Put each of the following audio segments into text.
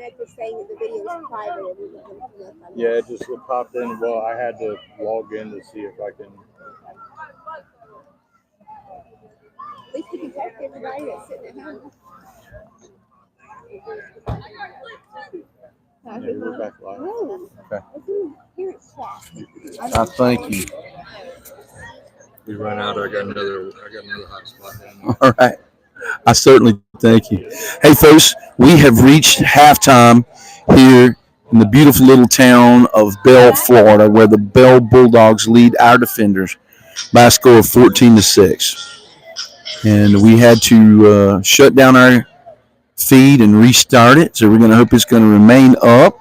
automatically saying that the video is private. Yeah, it just popped in. Well, I had to log in to see if I can. At least you can talk to everybody that's sitting at home. Yeah, we're back live. Okay. Here it's I thank you. We run out. I got another hot spot. All right. I certainly thank you. Hey, folks, we have reached halftime here in the beautiful little town of Bell, Florida, where the Bell Bulldogs lead our defenders by a score of 14-6. And we had to shut down our feed and restart it. So we're going to hope it's going to remain up.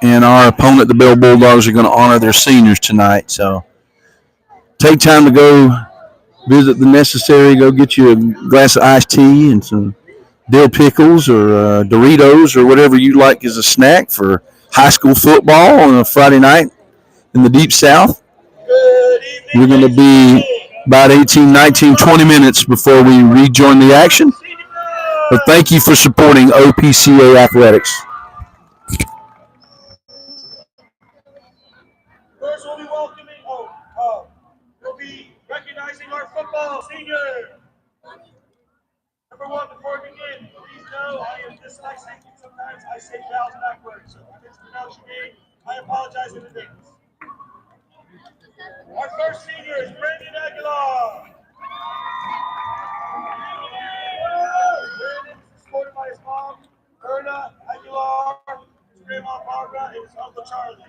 And our opponent, the Bell Bulldogs, are going to honor their seniors tonight. So take time to go visit the necessary. Go get you a glass of iced tea and some dill pickles or Doritos or whatever you like as a snack for high school football on a Friday night in the Deep South. We're going to be about 18, 19, 20 minutes before we rejoin the action. But thank you for supporting OPCA Athletics. First, we'll be recognizing our football senior. Number one, before we begin, please know I am dyslexic and sometimes I say vowels backwards. So if I mispronounce your name, I apologize in advance. Our first senior is Brandon Aguilar. Brandon is supported by his mom, Erna Aguilar, his grandma Barbara, and his uncle Charlie.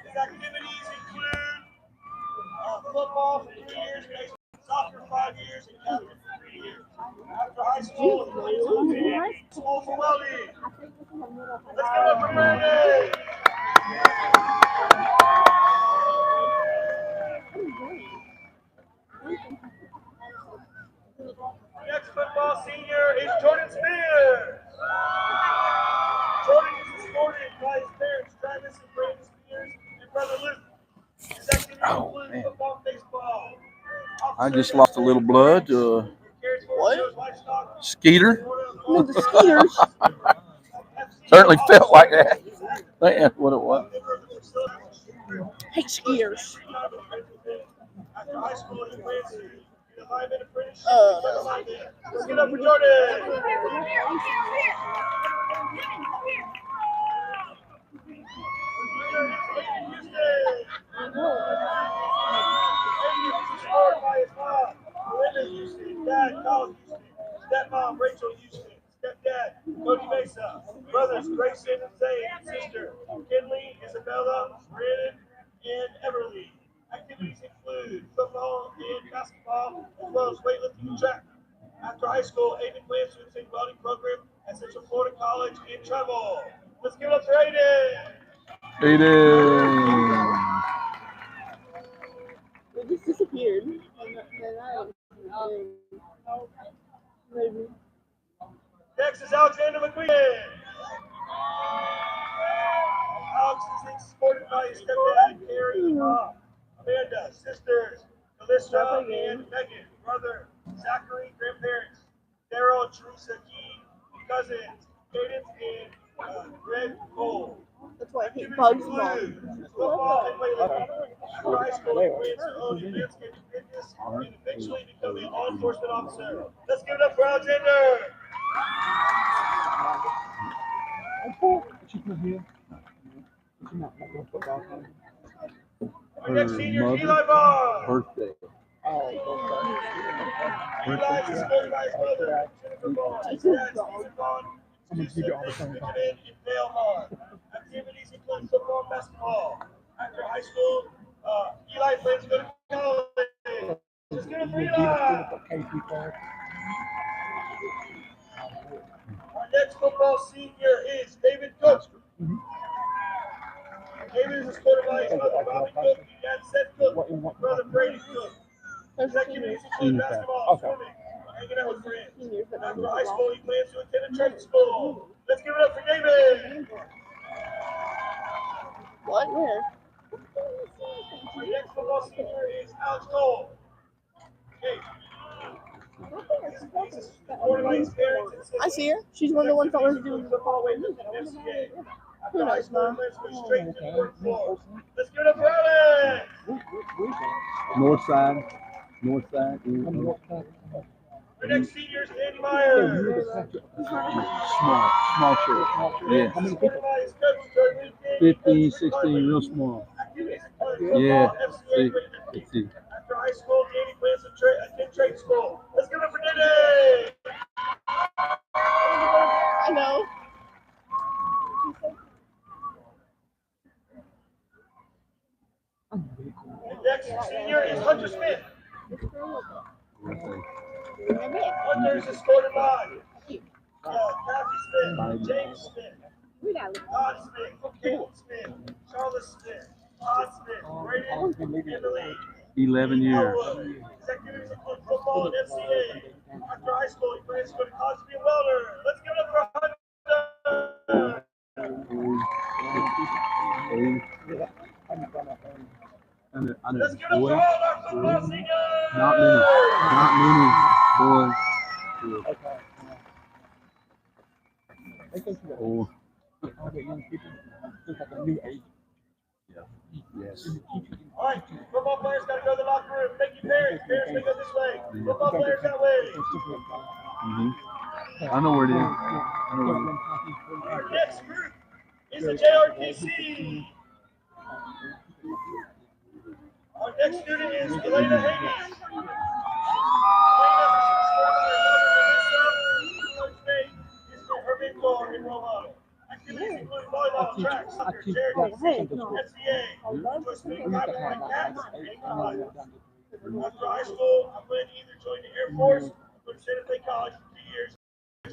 His activities include football for 3 years, soccer for 5 years, and captain for 3 years. After high school, he plays on the school for welding. Let's give it up for Brandon! Next football senior is Jordan Spears. Jordan is supported by his parents, Travis and Brandon Spears, and brother Luke. His activities include football and baseball. I just lost a little blood to a skeeter. No, the Skeeters. Certainly felt like that. That's what it was. Hate Skeeters. After high school, he plans to get a lineman apprenticeship. Let's get up for Jordan. Supported by his mom, Melinda Houston, dad, Colin Houston, stepmom, Rachel Houston, stepdad, Cody Mesa, brothers, Grayson and Zane, sister, Kinley, Isabella, Brandon, and Everly. Activities include football and basketball, as well as weightlifting and track. After high school, Aiden plans to attend welding program at Central Florida College and travel. Let's give it up for Aiden! It just disappeared. Next is Alexander McQueen. Alex is supported by his stepdad, Carrie, and mom, Amanda, sisters, Melissa and Megan, brother, Zachary, grandparents, Daryl, Teresa, Key, cousins, Cadence, and Greg Cole. That's why I hate Bugs Mom. Football and weightlifting. After high school, he plans to own advanced fitness and eventually become a law enforcement officer. Let's give it up for Alexander. Our next senior is Eli Vaughn. Birthday. Eli is supported by his mother, Jennifer Vaughn, his dad, Stephen Vaughn, his two siblings, Benjamin and Dale Vaughn. Activities include football and basketball. After high school, Eli plans to go to college. Let's get it for Eli. Our next football senior is David Cook. David is supported by his mother, Robin Cook, and dad, Seth Cook, brother, Brady Cook. His activities include basketball, swimming, hanging out with friends. After high school, he plans to attend a trade school. Let's give it up for David. What? Where? Our next football senior is Alex Cole. Okay. He's supported by his parents and siblings. I see her. She's one of the ones that was doing the football football. with the FCA. Who knows, Mom? Let's go straight to the workforce. Let's give it up for Alex. North side. North side. Our next senior is Danny Myers. Small church. Yeah. Supported by his coach, Jordan 15, 16, real small. Yeah. See. See. After high school, Danny plans to attend trade school. Let's give it up for Danny. I know. The next senior is Hunter Smith. Hunter is escorted by Kathy Smith, James Smith, Todd Smith, Caitlin Smith, Charlotte Smith, Todd Smith, Brayden, Emily, 11 years. Executives include football and FCA. After high school, he plans to go to college to be a welder. Let's give it up for Hunter. Let's give it up for all our football seniors. Not many boys. Oh. Yes. All right, football players got to go to the locker room. Thank you, parents. Parents may go this way. Football players that way. I know where it is. Our next group is the JRTC. Our next student is Elena Haynes. Her mentor in role model. Activities include volleyball, track, soccer, charity, FCA, joint speaking conference like cats, and college. After high school, I plan to either join the Air Force or go to Santa Fe College for 2 years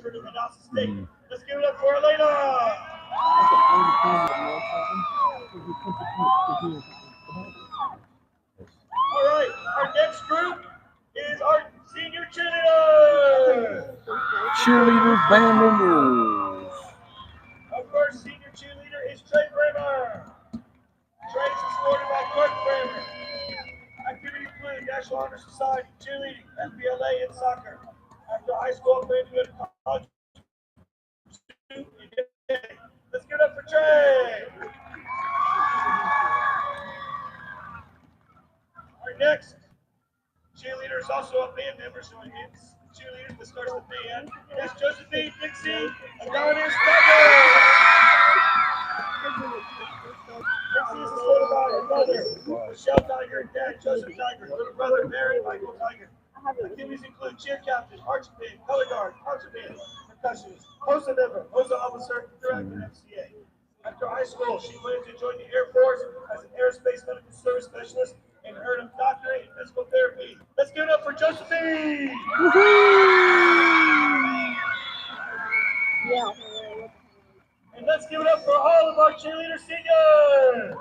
for the Manassa State. Let's give it up for Elena. All right, our next group is our senior cheerleader. Cheerleaders, band members. Our first senior cheerleader is Trey Bramer. Trey is escorted by Clark Bramer. Activities include National Honor Society, cheerleading, FBLA, and soccer. After high school, I plan to go to college. Let's give it up for Trey. Our next cheerleader is also a band member, so it's cheerleader that starts the band. That's Josephine Dixie Adonis Tiger. Dixie is escorted by her mother, Michelle Tiger, and dad, Joseph Tiger, little brother, Mary Michael Tiger. Activities include cheer captain, marching band, color guard, concert band, percussionist, HOSA member, HOSA officer, director, FCA. After high school, she plans to join the Air Force as an aerospace medical service specialist and earn a doctorate in physical therapy. Let's give it up for Josephine! Yeah. And let's give it up for all of our cheerleader seniors!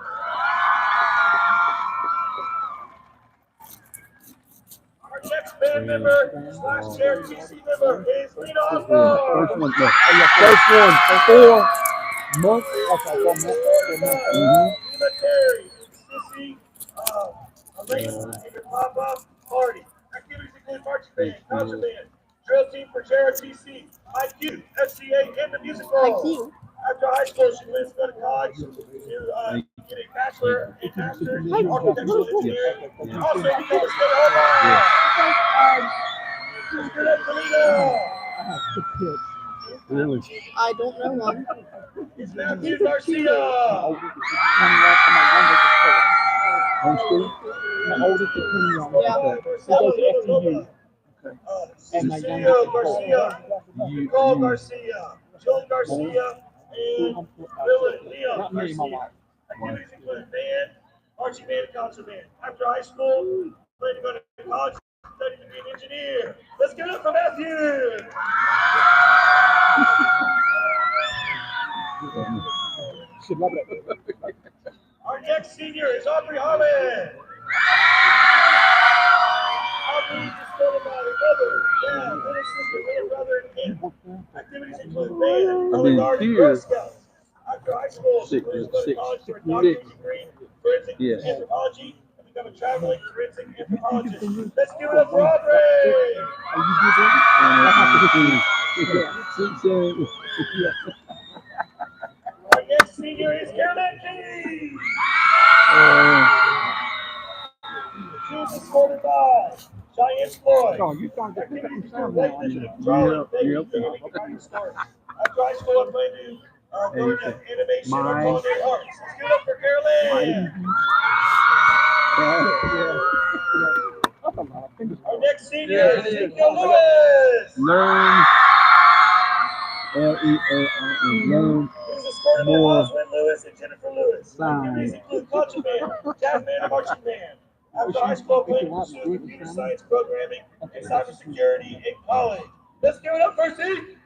Our next band member / JRTC member is Lena Osborne. First one, four months. Lena Terry, Sissy, Elena, and your Papa Party. Activities include marching band, concert band, drill team for JRTC, IQ, FCA, and the musical. IQ. After high school, she plans to go to college to get a bachelor and master's in architectural engineering. Also become a stay-at-home mom. Let's give it up for Lena. Really? I don't know, Mom. It's Matthew Garcia. Homeschool? Cecilio Garcia, Nicole Garcia, Jill Garcia, and Leon Garcia. Activities include band, marching band, and concert band. After high school, plan to go to college, study to be an engineer. Let's give it up for Matthew. Our next senior is Aubrey Harmon. Aubrey is escorted by her mother, dad, little sister, little brother, and aunt. Activities include band, color guard, and Girl Scouts. After high school, she plans to go to college for a doctorate degree in forensic anthropology and become a traveling forensic anthropologist. Let's give it up for Aubrey. Our next senior is Caroline Key. She is escorted by Cheyenne Floyd. Activities include late vision, drawing, baking, cooking, and writing stories. After high school, I plan to go into animation or culinary arts. Let's give it up for Caroline. Our next senior is Ezekiel Lewis. Learn. Learn. Who's escorted by Oswin Lewis and Jennifer Lewis. Activities include concert band, jazz band, and marching band. After high school, I plan to pursue computer science programming and cybersecurity in college. Let's give it up for Zeke.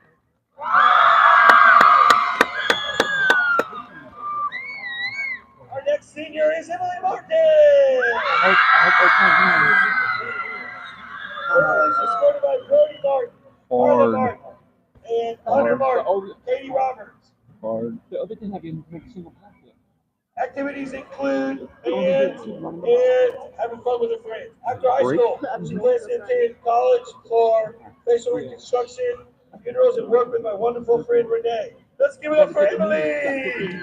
Our next senior is Emily Martin. Emily is escorted by Brody Martin, Carla Martin, and Hunter Martin, Katie Roberts. Activities include bands and having fun with her friends. After high school, she plans to attend college for facial reconstruction, funerals, and work with my wonderful friend Renee. Let's give it up for Emily.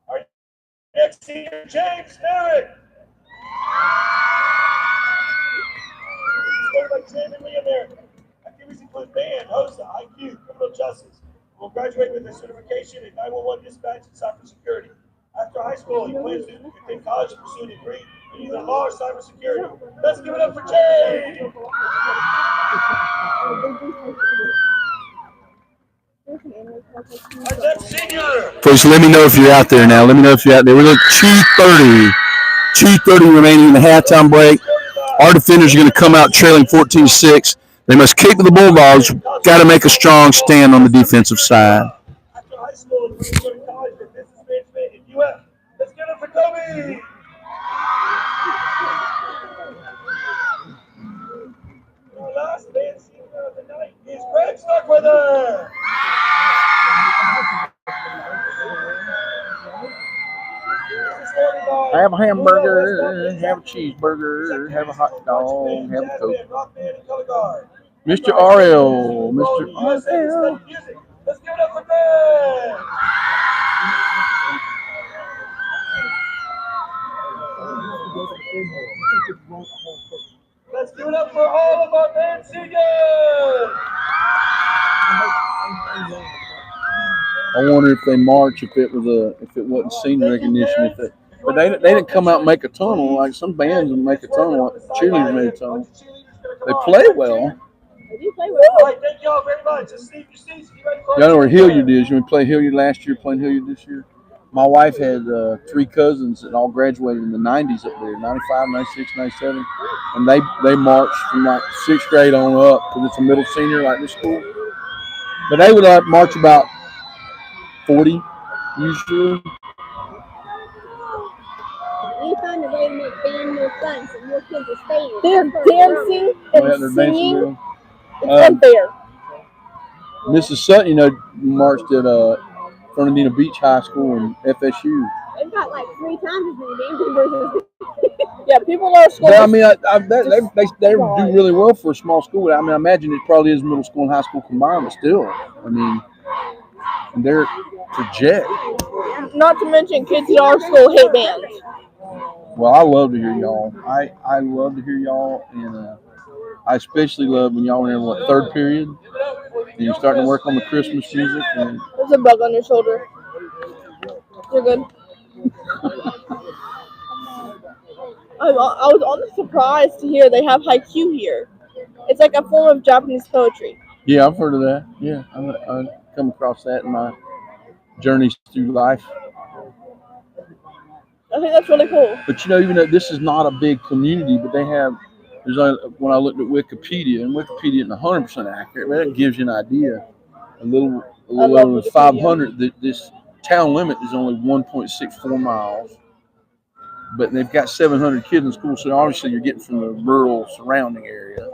Our next senior, James Merrick. Started by Jim and Leah Merrick. Activities include band, HOSA, IQ, criminal justice. Will graduate with a certification in 911 dispatch and cybersecurity. After high school, he plans to attend college and pursue a degree in either law or cybersecurity. Let's give it up for Jay. Our next senior. Folks, let me know if you're out there now. Let me know if you're out there. We look 2:30. 2:30 remaining in the halftime break. Our defenders are going to come out trailing 14-6. They must kick the Bulldogs. Got to make a strong stand on the defensive side. After high school, he's going to go to college for business management in UF. Let's give it up for Kobe. Our last band senior of the night is Greg Starkweather. Have a hamburger, have a cheeseburger, have a hot dog, have a Coke. Mr. RL, Mr. RL. Let's give it up for Greg. Let's give it up for all of our band seniors. I wonder if they march if it wasn't senior recognition. But they didn't come out and make a tunnel like some bands would make a tunnel. Like cheerleaders made a tunnel. They play well. They do play All well. right, thank y'all very much. Just leave your seats. Be ready for Y'all know where Hilliard is. You play Hilliard last year, playing Hilliard this year. My wife had 3 cousins that all graduated in the 90s up there, 95, 96, 97. And they marched from like 6th grade on up because it's a middle senior like this school. But they would march about 40 usually. We found a way to make band more fun so more kids will stay here. They're dancing and They're dancing singing. real. It's unfair. Mrs. Sutton, marched at Fernandina Beach High School and FSU. They've got like 3 times as many band members. Yeah, people in our school. But, I mean, they do really well for a small school. I mean, I imagine it probably is middle school and high school combined, but still, I mean, they're project. Not to mention kids at our school hate bands. Well, I love to hear y'all. I love to hear y'all, and I especially love when y'all are in what 3rd period, and you're starting to work on the Christmas music. And There's a bug on your shoulder. You're good. I was honestly surprised to hear they have haiku here. It's like a form of Japanese poetry. yeah, I've heard of that. Yeah, I come across that in my journeys through life. I think that's really cool. But even though this is not a big community, but when I looked at Wikipedia, and Wikipedia isn't 100% accurate, but it gives you an idea. A little over 500. This town limit is only 1.64 miles, but they've got 700 kids in school, so obviously you're getting from the rural surrounding area.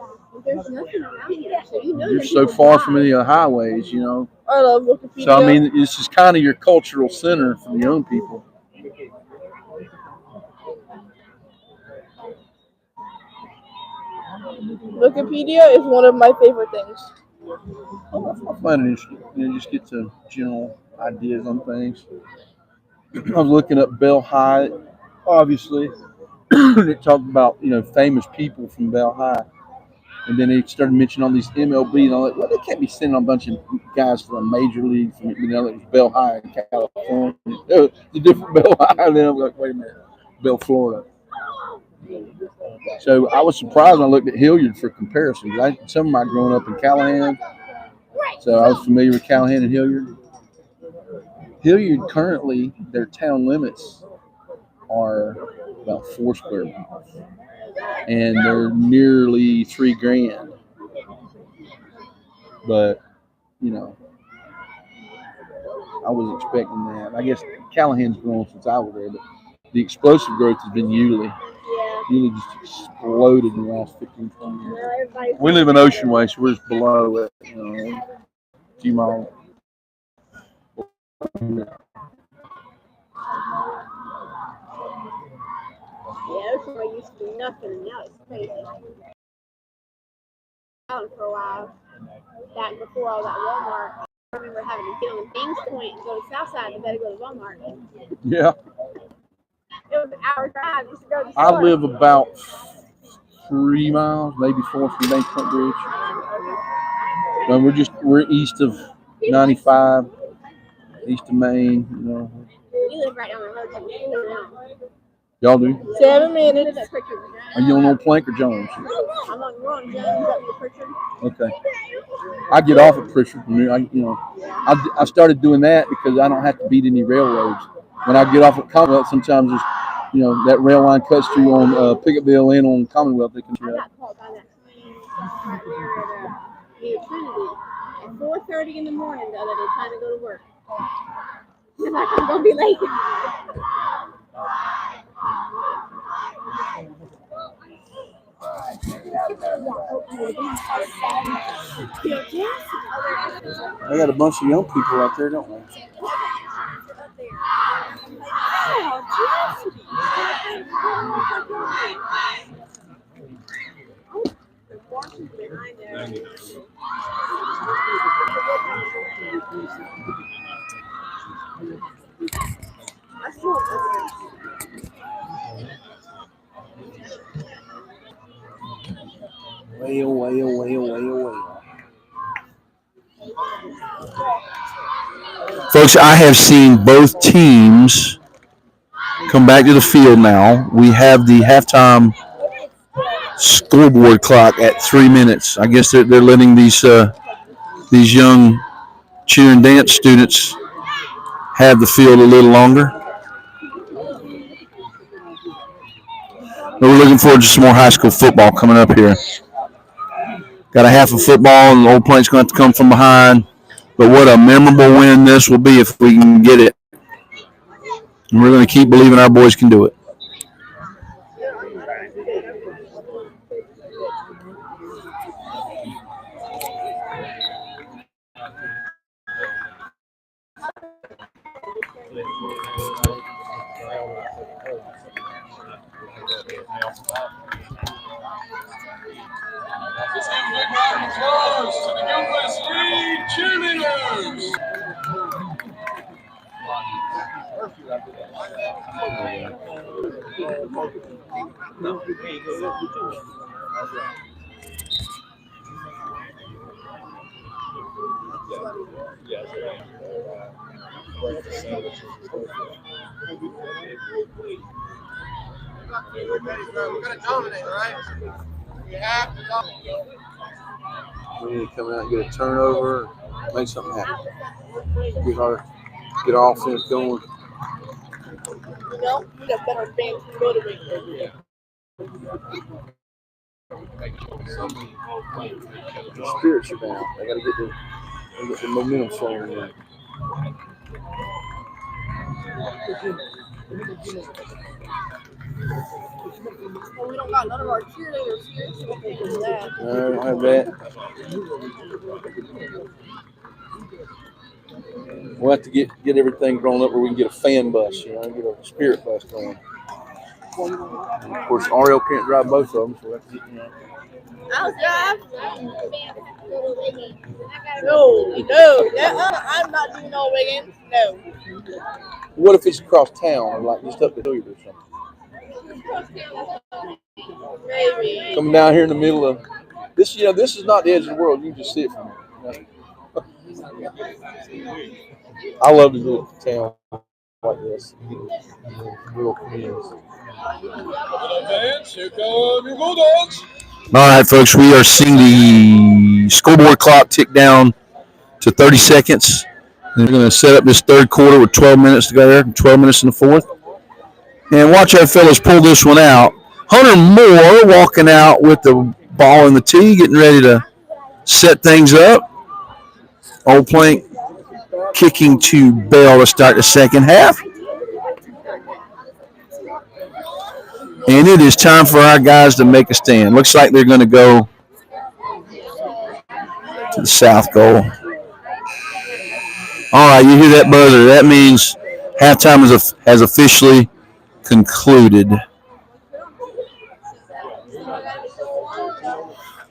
There's nothing around here, so you know You're that so people far drive. from any of the highways, I love Wikipedia. So I mean, this is kind of your cultural center for the young people. Wikipedia is one of my favorite things. I find it interesting. Just get some general ideas on things. I was looking up Bell High, obviously. It talked about famous people from Bell High, and then they started mentioning all these MLB, and I'm like, well, they can't be sending a bunch of guys from a major league from it was Bell High in California. It's a different Bell High. And then I'm like, wait a minute, Bell, Florida. So I was surprised when I looked at Hilliard for comparisons. Some of my growing up in Callahan, so I was familiar with Callahan and Hilliard. Hilliard currently, their town limits are about 4 square miles, and they're nearly $3,000. But I was expecting that. I guess Callahan's grown since I was there, but the explosive growth has been Yulee. Yulee just exploded in the last 15, 20 years. We live in Ocean Way, so we're just below it, a few miles. Yeah, Ocean Way used to be nothing, and now it's crazy. For a while, back before all that Walmart, I remember having to get on the Kings Point and go to Southside and better go to Walmart. Yeah. It was an hour drive just to go to the I store. live about 3 miles, maybe 4 from Bank Point Bridge. We're east of 95, east of Maine. You live right down the road from the school now. Y'all do? 7 minutes. Are you on Old Plank or Jones? I'm on Jones. Up your Pritchard. Okay. I get off at Pritchard. I started doing that because I don't have to beat any railroads. When I get off at Commonwealth, sometimes there's, that rail line cuts through on Picketville and on Commonwealth. They can I got called by that right there at New Trinity at 4:30 in the morning the other day trying to go to work. I'm like, I'm gonna be late. I got a bunch of young people out there, don't they? Well. Folks, I have seen both teams come back to the field now. We have the halftime scoreboard clock at 3 minutes. I guess they're letting these young cheer and dance students have the field a little longer. But we're looking forward to some more high school football coming up here. Got a half of football, and Old Plank's going to have to come from behind. But what a memorable win this will be if we can get it. And we're going to keep believing our boys can do it. Let's give a big round of applause to the Gilchrist League cheerleaders. We're gonna dominate, right? We have to dominate. We need to come out and get a turnover, make something happen. Get our offense going. We got better fans to motivate them. The spirits are down. They got to get the momentum flowing in. Well, we don't got none of our cheerleaders here, so we can do that. I don't have that. We'll have to get everything grown up where we can get a fan bus, get a spirit bus going. Of course, Ariel can't drive both of them, so that's I'll drive. No. I'm not doing no Wiggins. No. What if it's across town or like just up the hill or something? Maybe. Coming down here in the middle of this, this is not the edge of the world. You can just see it from here. I love to do it in town like this. Real communities. Advance, here come your Bulldogs. All right, folks, we are seeing the scoreboard clock tick down to 30 seconds. And we're going to set up this third quarter with 12 minutes to go there, 12 minutes in the fourth. And watch our fellas pull this one out. Hunter Moore walking out with the ball in the tee, getting ready to set things up. Old Plank kicking to Bell to start the second half. And it is time for our guys to make a stand. Looks like they're going to go to the south goal. All right, you hear that buzzer. That means halftime has officially concluded.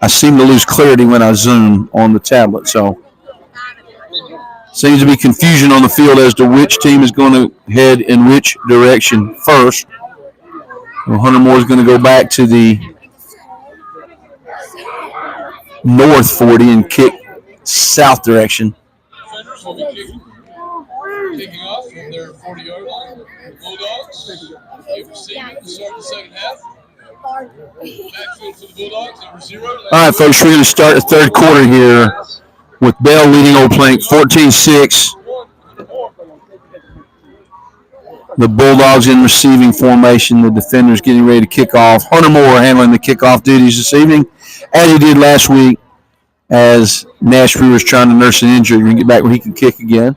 I seem to lose clarity when I zoom on the tablet, so seems to be confusion on the field as to which team is going to head in which direction first. Well, Hunter Moore is going to go back to the north 40 and kick south direction. Defenders will be kicking off from their 40-yard line. Bulldogs, they receive to start the second half. Backfield for the Bulldogs, number 0. All right, folks, we're going to start the third quarter here with Bell leading Old Plank 14-6. The Bulldogs in receiving formation. The defenders getting ready to kick off. Hunter Moore handling the kickoff duties this evening, as he did last week, as Nash Brewer is trying to nurse an injury and get back where he can kick again.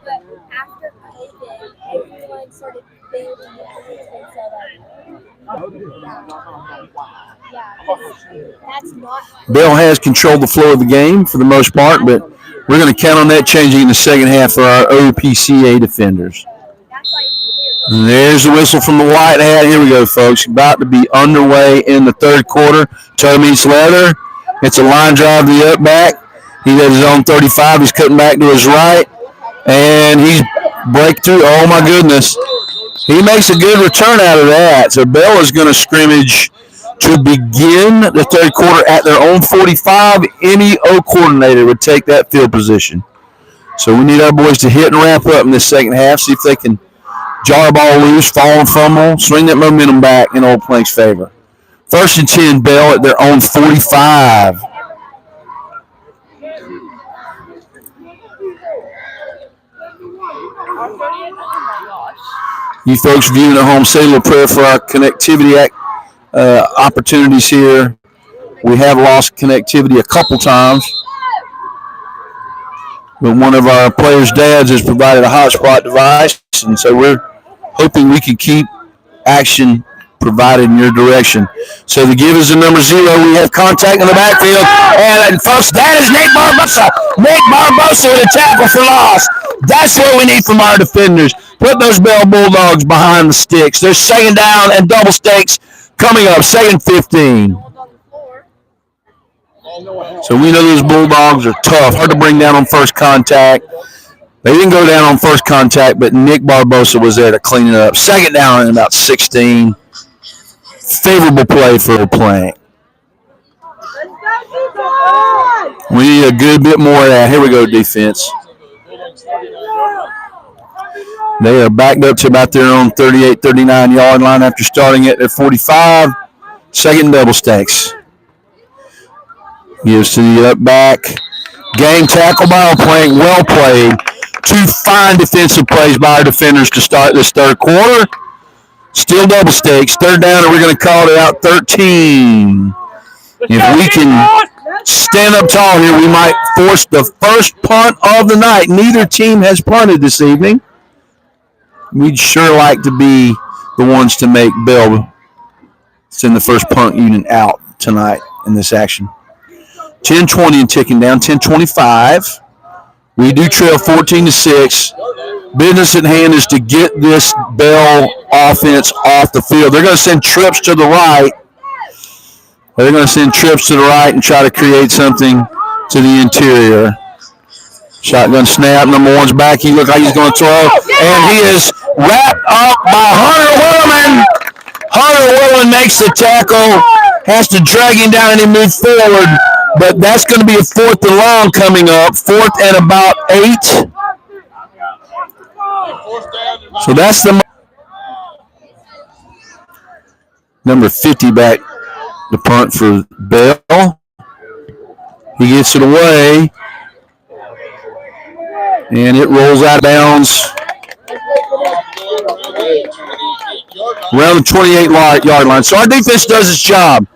Bell has controlled the flow of the game for the most part, but we're going to count on that changing in the second half for our OPCA defenders. And there's the whistle from the white hat. Here we go, folks. About to be underway in the third quarter. Toe meets leather. It's a line drive to the up back. He has his own 35. He's cutting back to his right. And he's break through. Oh, my goodness. He makes a good return out of that. So Bell is going to scrimmage to begin the third quarter at their own 45. Any O coordinator would take that field position. So we need our boys to hit and wrap up in this second half, see if they can jar a ball loose, fall and fumble, swing that momentum back in Old Plank's favor. First and 10, Bell at their own 45. You folks viewing at home, say a little prayer for our connectivity opportunities here. We have lost connectivity a couple times, but one of our players' dads has provided a hotspot device, and so we're hoping we can keep action provided in your direction. So the give is the number 0. We have contact in the backfield, and folks, that is Nick Barbosa. Nick Barbosa with a tackle for loss. That's what we need from our defenders. Put those Bell Bulldogs behind the sticks. There's second down and double stakes coming up, second 15. So we know those Bulldogs are tough, hard to bring down on first contact. They didn't go down on first contact, but Nick Barbosa was there to clean it up. Second down and about 16. Favorable play for the Plank. We need a good bit more of that. Here we go, defense. They are backed up to about their own 38, 39-yard line after starting at their 45. Second double stakes. Gives to the up back. Game tackle by Old Plank. Well played. 2 fine defensive plays by our defenders to start this third quarter. Still double stakes. Third down, and we're going to call it out 13. If we can stand up tall here, we might force the first punt of the night. Neither team has punted this evening. We'd sure like to be the ones to make Bell send the first punt unit out tonight in this action. 10-20 and ticking down, 10-25. We do trail 14-6. business at hand is to get this Bell offense off the field. They're going to send trips to the right. They're going to send trips to the right and try to create something to the interior. Shotgun snap. Number one's back. He looks like he's going to throw. And he is wrapped up by Hunter Williman. Hunter Williman makes the tackle. Has to drag him down and he moves forward. But that's going to be a 4th and long coming up. 4th and about 8. So that's the number 50 back the punt for Bell. He gets it away. And it rolls out of bounds around the 28-yard line. So our defense does its job.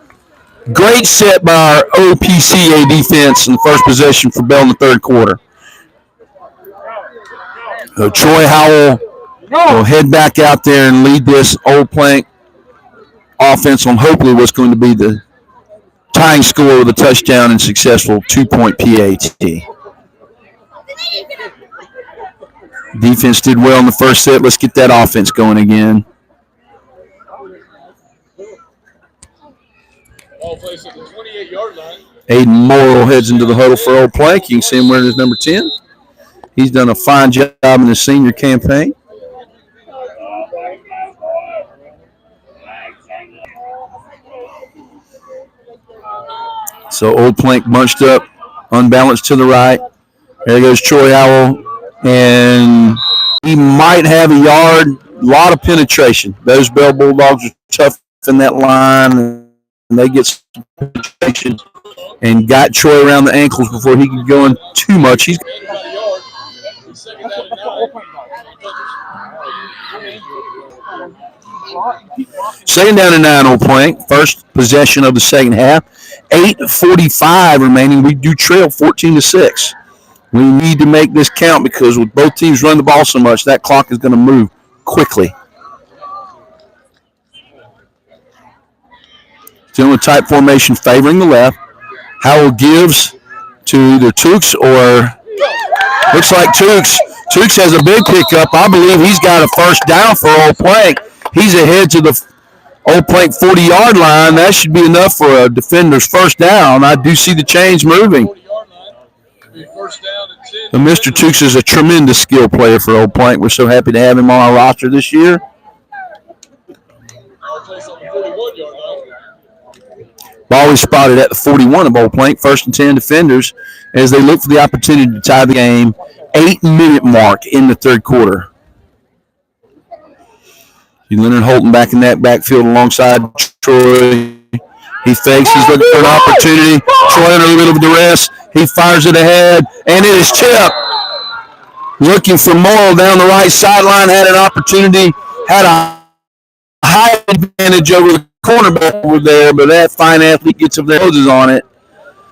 Great set by our OPCA defense in the first possession for Bell in the third quarter. Troy Howell will head back out there and lead this Old Plank offense on hopefully what's going to be the tying score with a touchdown and successful 2-point PAT. Defense did well in the first set. Let's get that offense going again. Aiden Morrill heads into the huddle for Old Plank. You can see him wearing his number 10. He's done a fine job in his senior campaign. So Old Plank bunched up, unbalanced to the right. There goes Troy Howell. And he might have a yard. A lot of penetration. Those Bell Bulldogs are tough in that line, and they get some penetration and got Troy around the ankles before he could go in too much. He's second down and 9, Old Plank. First possession of the second half. 8:45 remaining. We do trail 14-6. We need to make this count because with both teams running the ball so much, that clock is going to move quickly. Still in a tight formation favoring the left. Howell gives to either Tukes or looks like Tukes. Tukes has a big pickup. I believe he's got a first down for Old Plank. He's ahead to the Old Plank 40-yard line. That should be enough for a defender's first down. I do see the chains moving. And Mr. Tukes is a tremendous skill player for Old Plank. We're so happy to have him on our roster this year. Ball is spotted at the 41 of Old Plank. 1st and 10 defenders as they look for the opportunity to tie the game. 8-minute mark in the third quarter. Leonard Holton back in that backfield alongside Troy. He fakes. He's looking for an opportunity. Troy under a little bit of duress. He fires it ahead, and it is tipped. Looking for Morrill down the right sideline. Had an opportunity. Had a high advantage over the cornerback over there, but that fine athlete gets up there, closes on it.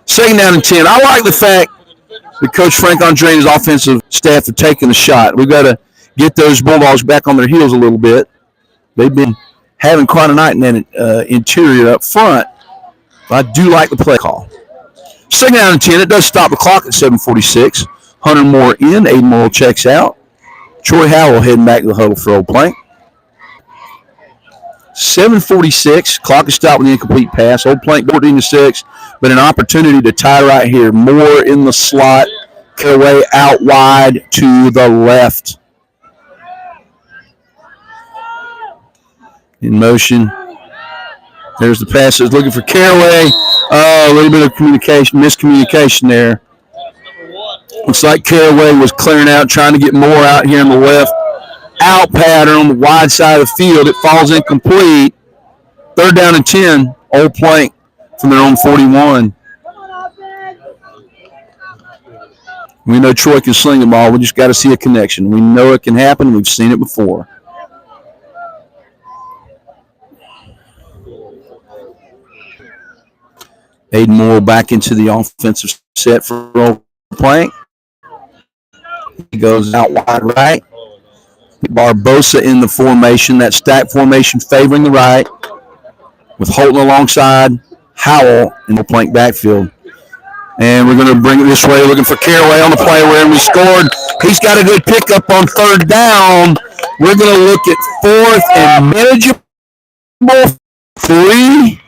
Second down and 10. I like the fact that Coach Frank Andre and his offensive staff are taking a shot. We've got to get those Bulldogs back on their heels a little bit. They've been having quite a night in that interior up front. But I do like the play call. Second down and 10. It does stop the clock at 7:46. Hunter Moore in. Aiden Morrill checks out. Troy Howell heading back to the huddle for Old Plank. 7:46. Clock is stopped with the incomplete pass. Old Plank 14-6, but an opportunity to tie right here. Moore in the slot. Caraway out wide to the left. In motion. There's the pass. It's looking for Caraway. A little bit of miscommunication there. Looks like Caraway was clearing out, trying to get Moore out here on the left. Out pattern on the wide side of the field. It falls incomplete. Third down and 10. Old Plank from their own 41. We know Troy can sling the ball. We just got to see a connection. We know it can happen. We've seen it before. Aiden Moore back into the offensive set for Old Plank. He goes out wide right. Barbosa in the formation, that stack formation favoring the right, with Holton alongside Howell in the Plank backfield. And we're going to bring it this way, looking for Caraway on the play where we scored. He's got a good pickup on third down. We're going to look at fourth and manageable 3.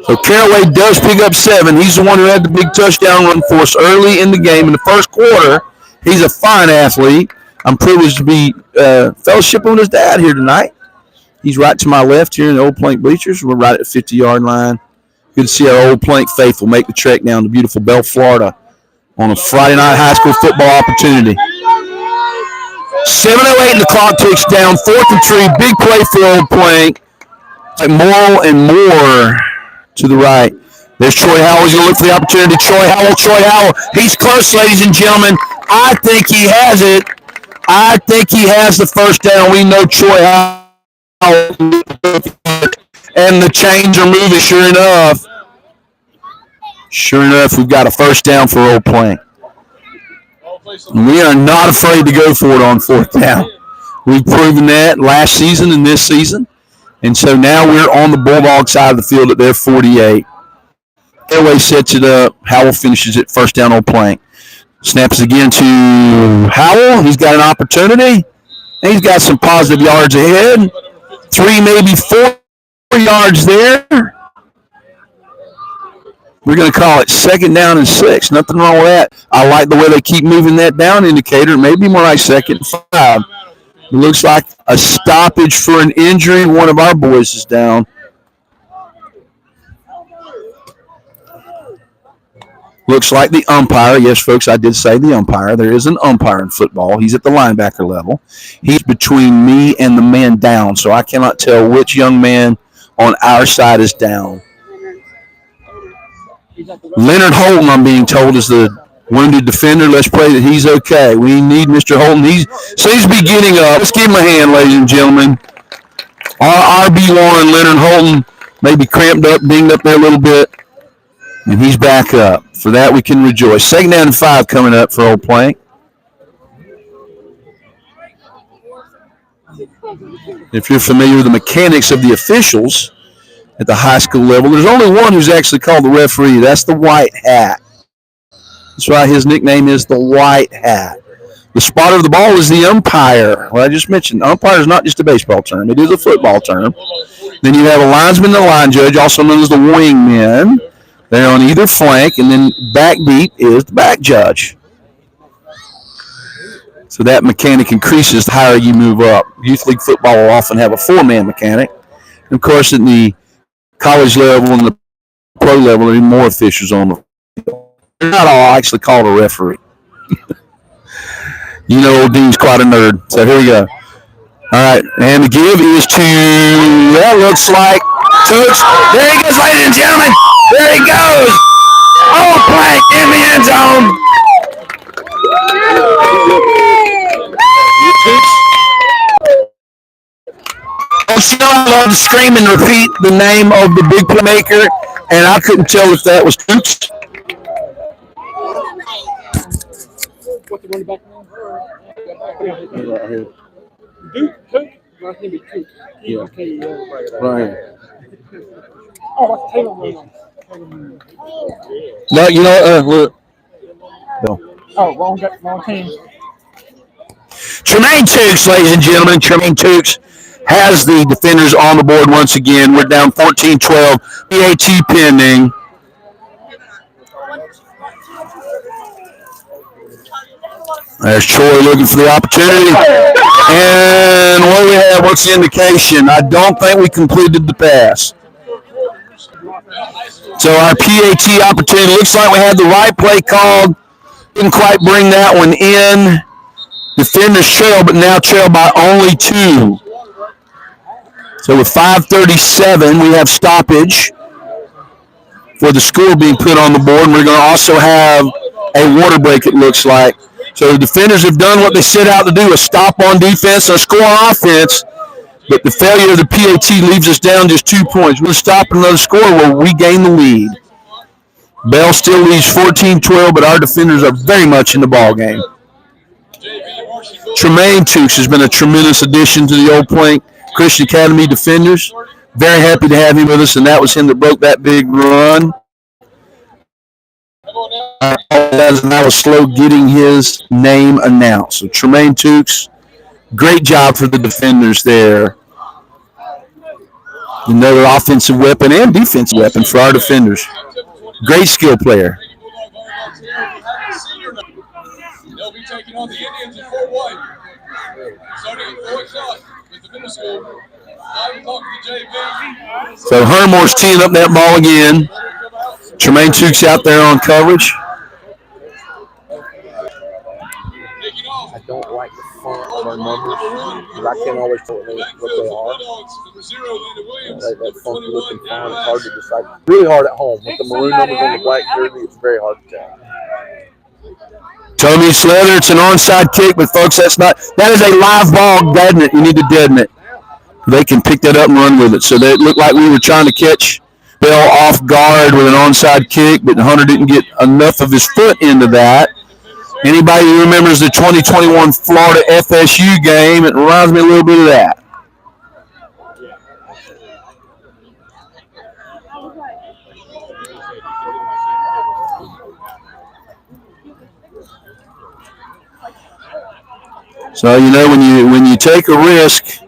So Caraway does pick up 7. He's the one who had the big touchdown run for us early in the game in the first quarter. He's a fine athlete. I'm privileged to be fellowshipping with his dad here tonight. He's right to my left here in the Old Plank bleachers. We're right at the 50-yard line. Good to see our Old Plank faithful make the trek down to beautiful Bell, Florida on a Friday night high school football opportunity. 7:08 and the clock ticks down. 4th and 3. Big play for Old Plank. Like more and more to the right. There's Troy Howell. He's going to look for the opportunity. Troy Howell. He's close, ladies and gentlemen. I think he has it. I think he has the first down. We know Troy Howell. And the chains are moving, sure enough. Sure enough, we've got a first down for Old Plank. We are not afraid to go for it on 4th down. We've proven that last season and this season. And so now we're on the Bulldog side of the field at their 48. Airway sets it up. Howell finishes it. First down, Old Plank. Snaps again to Howell. He's got an opportunity. And he's got some positive yards ahead. 3, maybe 4 yards there. We're going to call it 2nd down and 6. Nothing wrong with that. I like the way they keep moving that down indicator. Maybe more like 2nd and 5. It looks like a stoppage for an injury. One of our boys is down. Looks like the umpire. Yes, folks, I did say the umpire. There is an umpire in football. He's at the linebacker level. He's between me and the man down, so I cannot tell which young man on our side is down. Leonard Holton, I'm being told, is the wounded defender. Let's pray that he's okay. We need Mr. Holton. He's beginning up. Let's give him a hand, ladies and gentlemen. Our RB1, Leonard Holton, maybe cramped up, dinged up there a little bit, and he's back up. For that, we can rejoice. 2nd down and 5 coming up for Old Plank. If you're familiar with the mechanics of the officials at the high school level, there's only one who's actually called the referee. That's the White Hat. That's why his nickname is the White Hat. The spotter of the ball is the umpire. Well, I just mentioned, umpire is not just a baseball term. It is a football term. Then you have a linesman and a line judge, also known as the wingman. They're on either flank, and then backbeat is the back judge. So that mechanic increases the higher you move up. Youth league football will often have a 4-man mechanic. And of course, in the college level and the pro level, there are more officials on the field. They're not all actually called a referee. You know, Dean's quite a nerd. So here we go. All right, and the give is to, that looks like Toots. There he goes, ladies and gentlemen. There he goes. Old Plank in the end zone. I love to scream and repeat the name of the big playmaker, and I couldn't tell if that was Toots. What's the running back name? Duke? Last name is Duke. Yeah. Right. Oh, what's Taylor Williams? No, you know, look. No. Oh, wrong team. Tremaine Tukes, ladies and gentlemen. Tremaine Tukes has the defenders on the board once again. We're down 14-12. PAT pending. There's Troy looking for the opportunity. And what do we have? What's the indication? I don't think we completed the pass. So our PAT opportunity looks like we had the right play called. Didn't quite bring that one in. Defenders trail, but now trail by only 2. So with 5:37, we have stoppage for the score being put on the board. And we're going to also have a water break, it looks like. So the defenders have done what they set out to do, a stop on defense, a score on offense. But the failure of the PAT leaves us down just 2 points. We'll stop another score. We'll regain the lead. Bell still leads 14-12, but our defenders are very much in the ball game. Tremaine Tukes has been a tremendous addition to the Old Plank Christian Academy defenders. Very happy to have him with us, and that was him that broke that big run. And I was slow getting his name announced. So Tremaine Tukes, great job for the defenders there. Another offensive weapon and defensive weapon for our defenders. Great skill player. They'll be taking on the Indians at Fort White. Starting at 4 o'clock with the middle school. 5 o'clock with the JV. So Hermore's teeing up that ball again. Tremaine Tukes out there on coverage. I don't like the font of our numbers, but I can't always tell what they are. That funky looking font is hard to decide. Really hard at home. With the maroon numbers on the black jersey, it's very hard to tell. Tony Slather, it's an onside kick, but folks, that is a live ball. Deaden it. You need to deaden it. They can pick that up and run with it. So it looked like we were trying to catch Bell off guard with an onside kick, but Hunter didn't get enough of his foot into that. Anybody who remembers the 2021 Florida FSU game, it reminds me a little bit of that. So when you take a risk,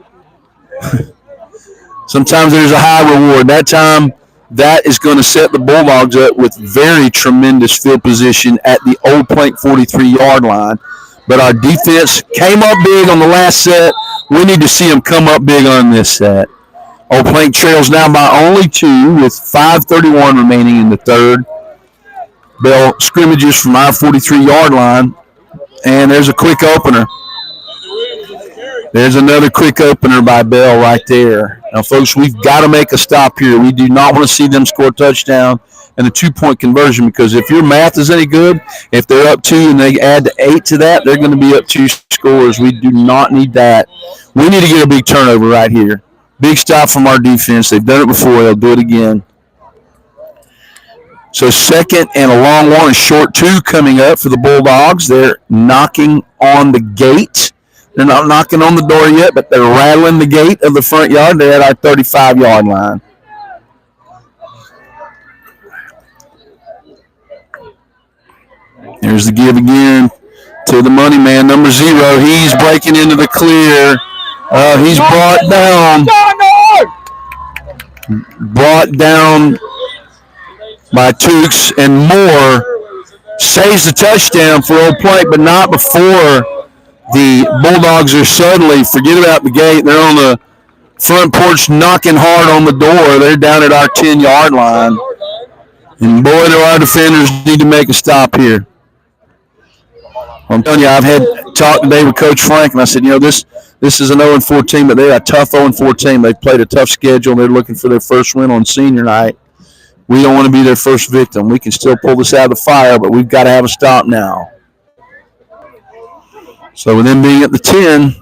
sometimes there's a high reward. That time, that is going to set the Bulldogs up with very tremendous field position at the Old Plank 43-yard line. But our defense came up big on the last set. We need to see them come up big on this set. Old Plank trails now by only 2 with 5:31 remaining in the third. Bell scrimmages from our 43-yard line. And there's a quick opener. There's another quick opener by Bell right there. Now, folks, we've got to make a stop here. We do not want to see them score a touchdown and a 2-point conversion, because if your math is any good, if they're up 2 and they add the 8 to that, they're going to be up 2 scores. We do not need that. We need to get a big turnover right here. Big stop from our defense. They've done it before. They'll do it again. So second and a long one, a short 2 coming up for the Bulldogs. They're knocking on the gate. They're not knocking on the door yet, but they're rattling the gate of the front yard. They're at our 35-yard line. There's the give again to the money man, number 0. He's breaking into the clear. He's brought down by Tukes, and Moore saves the touchdown for Old Plank, but not before the Bulldogs are suddenly, forget about the gate, they're on the front porch knocking hard on the door. They're down at our 10-yard line. And boy, do our defenders need to make a stop here. I'm telling you, I've had talk today with Coach Frank, and I said, this is an 0-4 team, but they're a tough 0-4 team. They've played a tough schedule. They're looking for their first win on senior night. We don't want to be their first victim. We can still pull this out of the fire, but we've got to have a stop now. So with them being at the 10,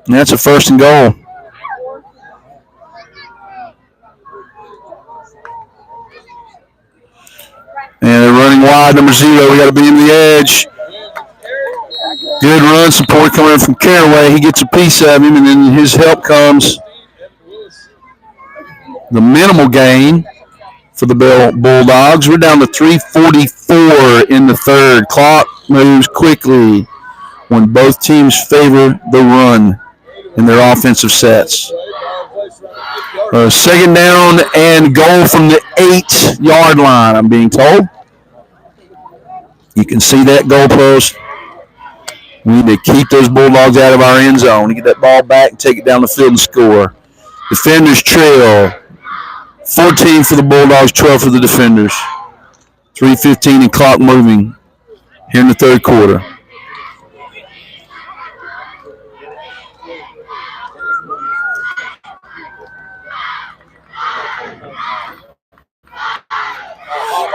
that's a first and goal. And they're running wide, number 0. We got to be in the edge. Good run support coming in from Caraway. He gets a piece of him, and then his help comes. The minimal gain for the Bulldogs. We're down to 3:44 in the third. Clock moves quickly when both teams favor the run in their offensive sets. Second down and goal from the 8-yard line, I'm being told. You can see that goalpost. We need to keep those Bulldogs out of our end zone. Get that ball back and take it down the field and score. Defenders trail. 14 for the Bulldogs, 12 for the defenders. 3:15 and clock moving here in the third quarter.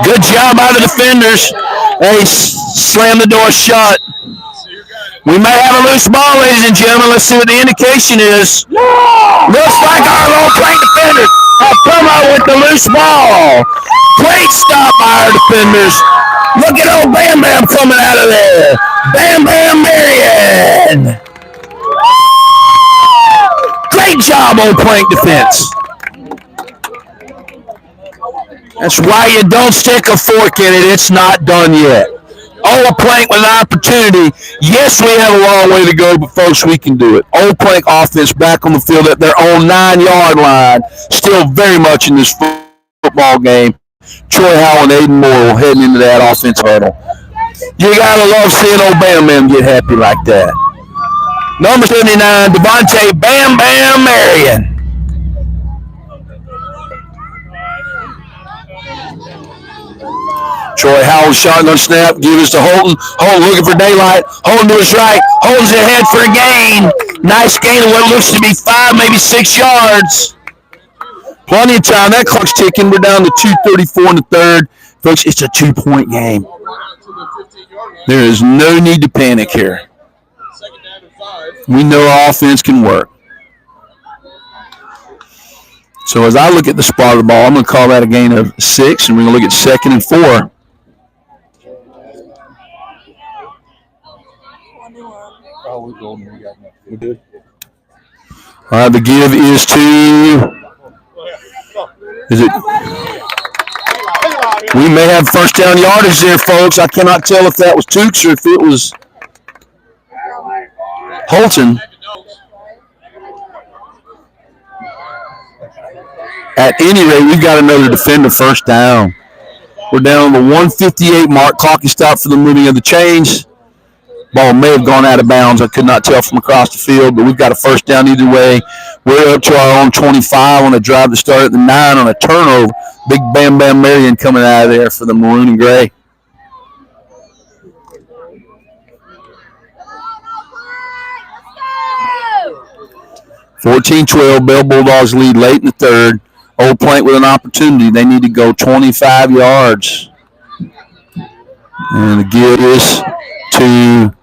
Good job by the defenders. They slammed the door shut. We may have a loose ball, ladies and gentlemen. Let's see what the indication is. Looks like our Old Plank defenders have come out with the loose ball. Great stop by our defenders. Look at old Bam Bam coming out of there. Bam Bam Marion. Great job, Old Plank defense. That's why you don't stick a fork in it. It's not done yet. Old Plank with an opportunity. Yes, we have a long way to go, but folks, we can do it. Old Plank offense back on the field at their own 9-yard line. Still very much in this football game. Troy Howell and Aiden Moore heading into that offensive huddle. You gotta love seeing old Bam Bam get happy like that. Number 79, Devontae Bam Bam Marion. Troy Howell shotgun snap, give us to Holton. Holton looking for daylight. Holton to his right. Holton's ahead for a gain. Nice gain of what looks to be 5, maybe 6 yards. Plenty of time. That clock's ticking. We're down to 2:34 in the third. Folks, it's a 2-point game. There is no need to panic here. We know our offense can work. So as I look at the spot of the ball, I'm going to call that a gain of 6, and we're going to look at 2nd and 4. Oh, we're golden. We got nothing. We good. All right, the give is to. Is it? We may have first down yardage there, folks. I cannot tell if that was Tukes or if it was Holton. At any rate, we've got another defender first down. We're down on the 158 mark. Clock is stopped for the moving of the chains. Ball may have gone out of bounds. I could not tell from across the field, but we've got a first down either way. We're up to our own 25 on a drive to start at the 9 on a turnover. Big Bam Bam Marion coming out of there for the maroon and gray. Let's go! 14-12, Bell Bulldogs lead late in the third. Old Plank with an opportunity. They need to go 25 yards. And the give is to...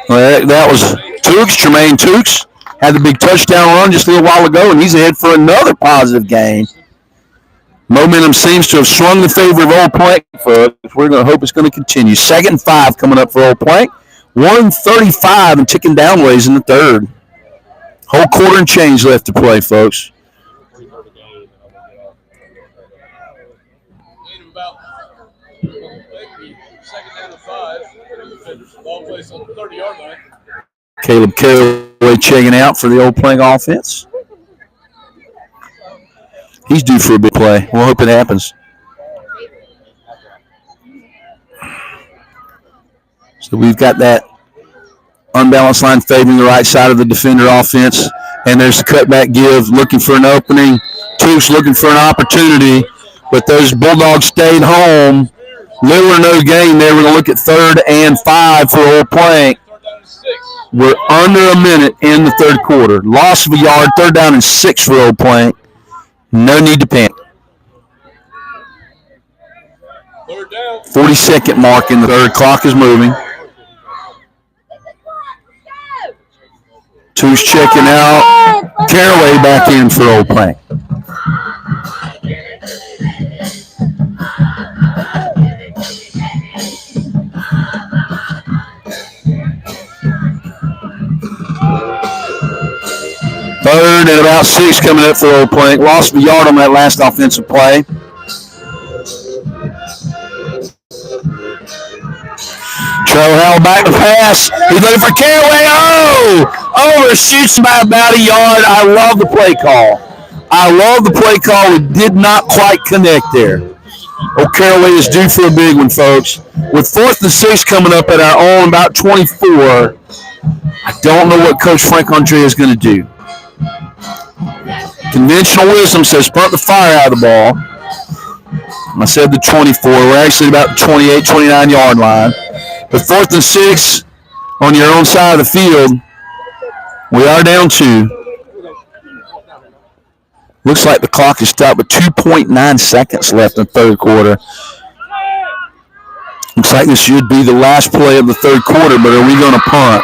Well, that was Tukes, Tremaine Tukes. Had the big touchdown run just a little while ago, and he's ahead for another positive gain. Momentum seems to have swung in favor of Old Plank, folks. We're going to hope it's going to continue. 2nd and 5 coming up for Old Plank. 1:35 and ticking down ways in the third. Whole quarter and change left to play, folks. Ball placed on the 30-yard line. Caleb Caraway checking out for the Old Plank offense. He's due for a big play. We'll hope it happens. So we've got that unbalanced line favoring the right side of the defender offense. And there's the cutback give, looking for an opening. Tukes looking for an opportunity. But those Bulldogs stayed home. Little or no gain there. We're going to look at 3rd and 5 for Old Plank. We're under a minute in the third quarter. Loss of a yard, 3rd down and 6 for Old Plank. No need to panic. 40-second mark in the third. Clock is moving. Two's checking out. Caraway back in for Old Plank. Third and about 6 coming up for Old Plank. Lost a yard on that last offensive play. Troy Howell back to pass. He's looking for Caraway. Overshoots by about a yard. I love the play call. It did not quite connect there. Caraway is due for a big one, folks. With 4th and 6 coming up at our own about 24, I don't know what Coach Frank Andre is going to do. Conventional wisdom says punt the fire out of the ball. I said the 24. We're actually about the 28, 29-yard line. But 4th and 6 on your own side of the field, we are down 2. Looks like the clock is stopped with 2.9 seconds left in the third quarter. Looks like this should be the last play of the third quarter, but are we going to punt?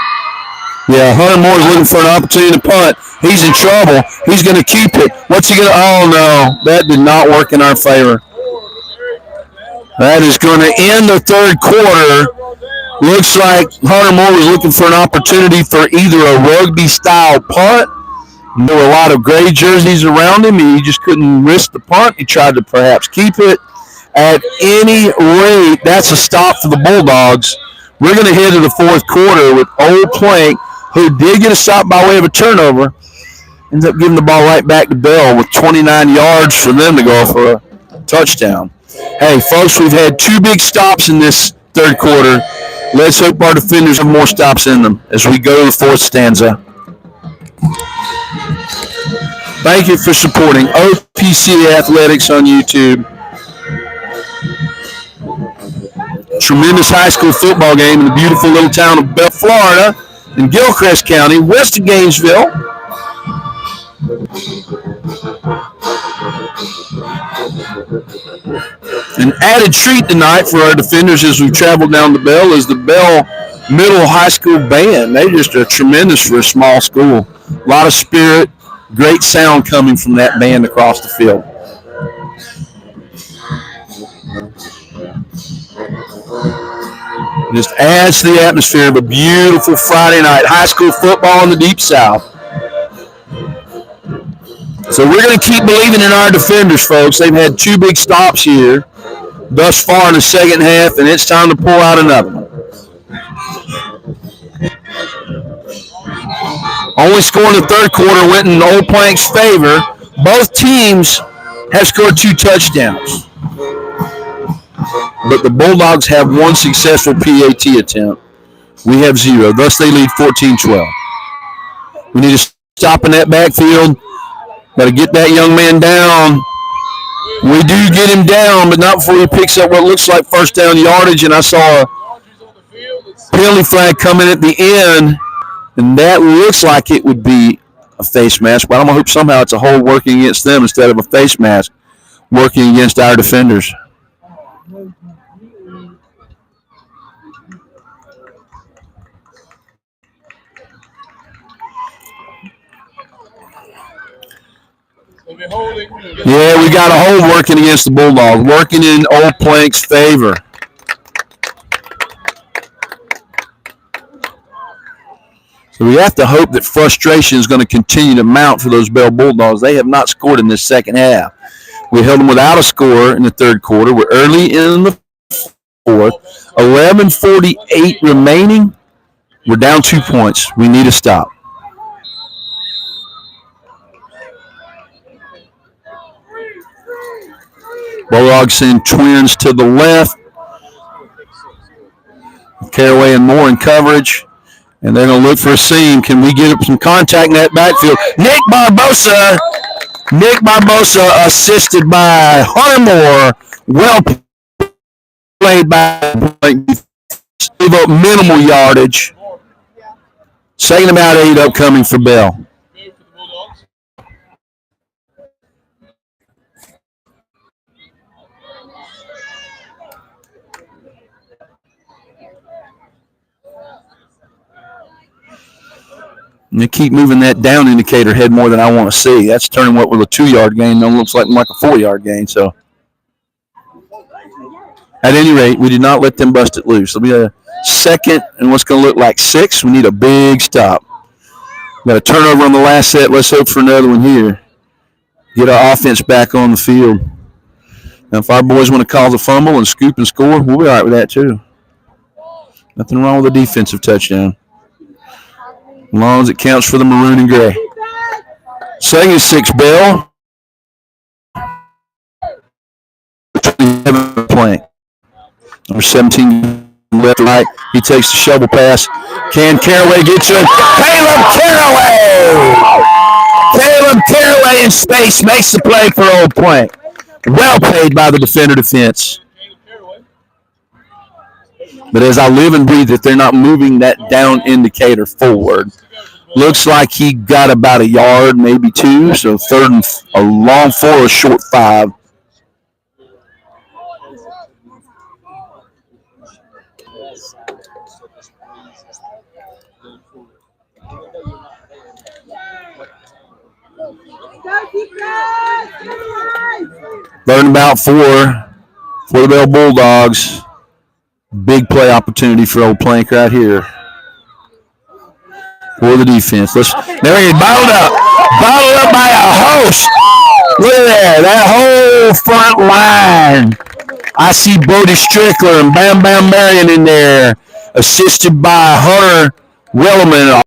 Yeah, Hunter Moore's looking for an opportunity to punt. He's in trouble. He's going to keep it. What's he going to? Oh, no. That did not work in our favor. That is going to end the third quarter. Looks like Hunter Moore was looking for an opportunity for either a rugby-style punt. There were a lot of gray jerseys around him. He just couldn't risk the punt. He tried to perhaps keep it. At any rate, that's a stop for the Bulldogs. We're going to head to the fourth quarter with Old Plank, who did get a stop by way of a turnover. Ends up giving the ball right back to Bell with 29 yards for them to go for a touchdown. Hey, folks, we've had two big stops in this third quarter. Let's hope our defenders have more stops in them as we go to the fourth stanza. Thank you for supporting OPCA Athletics on YouTube. Tremendous high school football game in the beautiful little town of Bell, Florida, in Gilchrist County, west of Gainesville. An added treat tonight for our defenders as we travel down to Bell is the Bell Middle High School Band. They just are tremendous for a small school. A lot of spirit, great sound coming from that band across the field. Just adds to the atmosphere of a beautiful Friday night high school football in the Deep South. So we're going to keep believing in our defenders, folks. They've had two big stops here thus far in the second half, and it's time to pull out another one. Only score in the third quarter went in Old Plank's favor. Both teams have scored two touchdowns. But the Bulldogs have one successful PAT attempt. We have zero. Thus, they lead 14-12. We need to stop in that backfield. Got to get that young man down. We do get him down, but not before he picks up what looks like first down yardage. And I saw a penalty flag coming at the end, and that looks like it would be a face mask. But I'm going to hope somehow it's a hold working against them instead of a face mask working against our defenders. Yeah, we got a hold working against the Bulldogs, working in Old Plank's favor. So we have to hope that frustration is going to continue to mount for those Bell Bulldogs. They have not scored in this second half. We held them without a score in the third quarter. We're early in the fourth. 11:48 remaining. We're down 2 points. We need a stop. Bulldogs send twins to the left. Caraway and Moore in coverage. And they're going to look for a seam. Can we get up some contact in that backfield? Nick Barbosa assisted by Hunter Moore. Well played by Blake. Gave up minimal yardage. Second about 8 upcoming for Bell. And they keep moving that down indicator head more than I want to see. That's turning what was a 2-yard gain. Now looks like a 4-yard gain. So, at any rate, we did not let them bust it loose. It'll be a second and what's going to look like 6. We need a big stop. Got a turnover on the last set. Let's hope for another one here. Get our offense back on the field. Now, if our boys want to cause a fumble and scoop and score, we'll be all right with that too. Nothing wrong with a defensive touchdown. As long as it counts for the maroon and gray. Second and 6, Bell. Plank. Number 17 left, right. He takes the shovel pass. Can Caraway get you? Caleb Caraway in space makes the play for Old Plank. Well played by the defender defense. But as I live and breathe it, they're not moving that down indicator forward. Looks like he got about 1 yard, maybe 2. So third and a long 4, a short 5. Third and about 4 for the Bell Bulldogs. Big play opportunity for Old Plank right here. For the defense. There he is, bottled up by a host. Look at that whole front line I see Brody Strickler and Bam Bam Marion in there, assisted by Hunter Wellman.